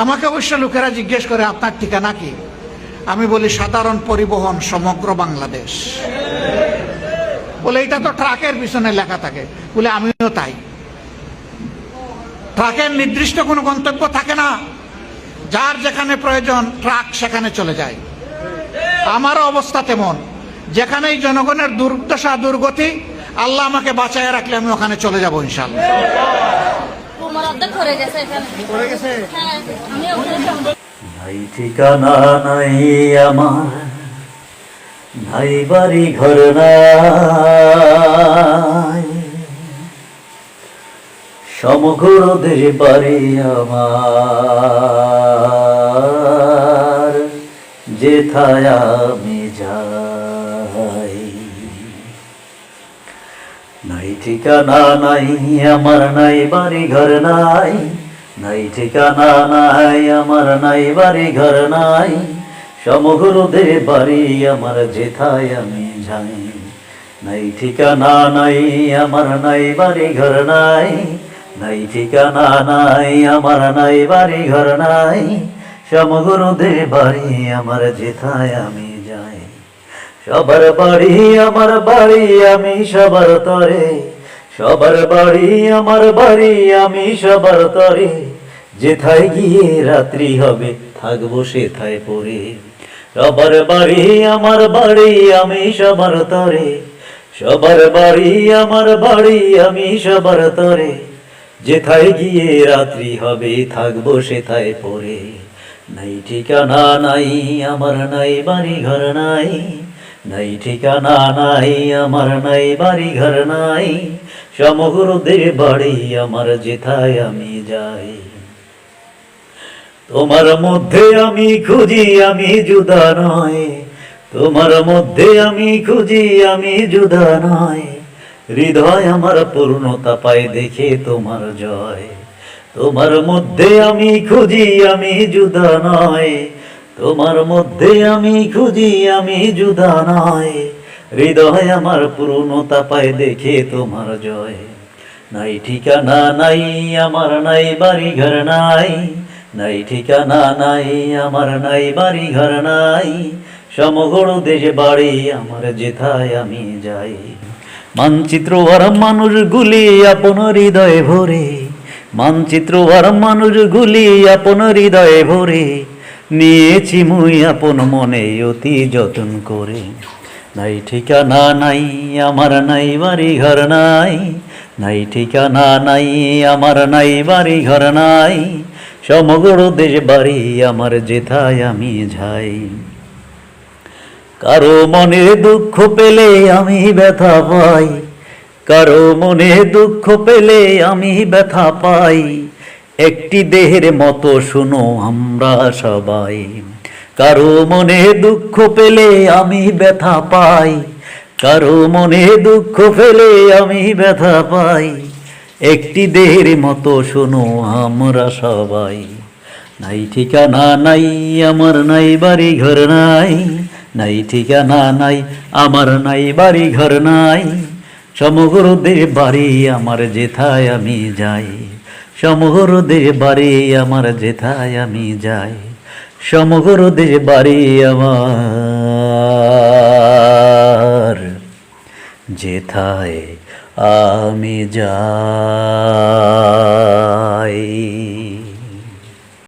আমাকে অবশ্য লোকেরা জিজ্ঞেস করে আপনার ঠিকানা কি, আমি বলি সাধারণ পরিবহন সমগ্র বাংলাদেশ। বলে এটা তো ট্রাকের পিছনে লেখা থাকে, বলে আমিও তাই। ট্রাকের নির্দিষ্ট কোনো গন্তব্য থাকে না, যার যেখানে প্রয়োজন ট্রাক সেখানে চলে যায়। আমারও অবস্থা তেমন, যেখানেই জনগণের দুর্দশা দুর্গতি আল্লাহ আমাকে বাঁচায় রাখলে আমি ওখানে চলে যাব ইনশাআল্লাহ। নাই ঠিকানা নাই আমার, নাই বাড়ি ঘর নাই, সমগ্র দেশ বাড়ি আমার, যেথায় আমি যাই। নাই ঠিকানা নাই আমার, নাই বাড়ি ঘর নাই, নাই ঠিকানা নাই আমার, নাই বাড়ি ঘর নাই, সমগ্র দেশ বাড়ি আমার, যেথায় আমি যাই। নাই ঠিকানা নাই আমার, নাই বাড়ি ঘর নাই, নাই ঠিকানা নাই আমার, নাই বাড়ি ঘর নাই, সমগ্র দেশ বাড়ি আমার, যেথায় আমি যাই। সবার বাড়ি আমার বাড়ি, আমি সবার তরে, সবার বাড়ি আমার বাড়ি, আমি সবার তরে, যেথায় গিয়ে রাত্রি হবে থাকবো সেথায় পড়ে। সবার বাড়ি আমার বাড়ি, আমি সবার তরে, সবার বাড়ি আমার বাড়ি, আমি সবার তরে, যেথায় গিয়ে রাত্রি হবে থাকবো সেথায় পড়ে। নাই ঠিকানা নাই আমার, নাই বাড়ি ঘর নাই, নাই ঠিকানা নাই আমার, নাই বাড়ি ঘর নাই, সমগ্র দেশ বাড়ি আমার, যেথায় আমি যাই। তোমার মধ্যে আমি খুঁজি, আমি জুদা নয়, তোমার মধ্যে আমি খুঁজি, আমি জুদা নয়, হৃদয় আমার পূর্ণতা পায় দেখে তোমার জয়। তোমার মধ্যে আমি খুঁজি, আমি জুদা নয়, তোমার মধ্যে আমি খুঁজি, আমি জুদা নয়, হৃদয় আমার পূর্ণতা পায় দেখে তোমার জয়। নাই ঠিকানা নাই আমার, নাই বাড়ি ঘর নাই, নাই ঠিকানা নাই আমার, নাই বাড়ি ঘর নাই, সমগ্র দেশ বাড়ি আমার, যেথায় আমি যাই। মানচিত্র আর মানুষগুলি আপন হৃদয়ে ভরে, মানচিত্র আর মানুষগুলি আপন হৃদয়ে ভরে, নিয়েছি মুই আপন মনে অতি যত্ন করে। নাই ঠিকানা নাই আমার, নাই বাড়ি ঘর নাই, নাই ঠিকানা নাই আমার, নাই বাড়ি ঘর নাই, সমগ্র দেশ বাড়ি আমার, যেথায় আমি যাই। কারো মনে দুঃখ পেলে আমি ব্যথা পাই, কারো মনে দুঃখ পেলে আমি ব্যথা পাই, একটি দেহের মতো শুনো আমরা সবাই। কারো মনে দুঃখ পেলে আমি ব্যথা পাই, কারো মনে দুঃখ পেলে আমি ব্যথা পাই, একটি দেহের মতো শুনো আমরা সবাই। নাই ঠিকানা নাই আমার, নাই বাড়ি ঘর নাই, নাই ঠিকানা নাই আমার, নাই বাড়ি ঘর নাই, সমগ্র দেশ বাড়ি আমার, যেথায় আমি যাই। সমগ্র দেশ বাড়ি আমার, যেথায় আমি যাই, সমগ্র দেশ বাড়ি আমার, যেথায় আমি যাই।